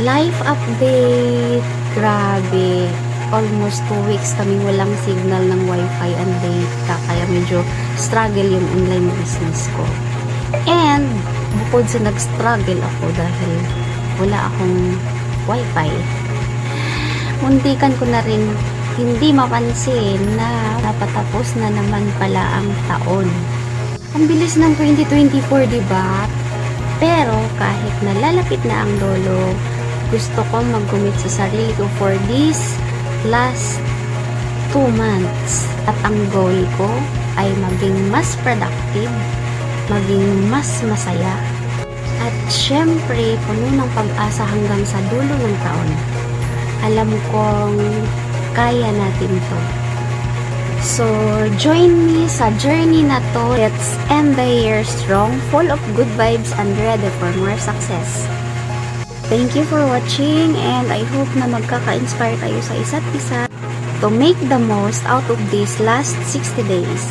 Life update. Grabe. Almost 2 weeks kami walang signal ng wifi and data. Kaya medyo struggle yung online business ko. And, bukod sa nag-struggle ako dahil wala akong wifi, muntikan ko na rin hindi mapansin na napatapos na naman pala ang taon. Ang bilis ng 2024, diba? Pero kahit nalalapit na ang lolo, gusto kong mag-commit sa sarili ko for this last 2 months. At ang goal ko ay maging mas productive, maging mas masaya, at syempre puno ng pag-asa hanggang sa dulo ng taon. Alam kong kaya natin to. So, join me sa journey na to. Let's end the year strong, full of good vibes, and ready for more success. Thank you for watching, and I hope na magkaka-inspire tayo sa isa't isa to make the most out of these last 60 days.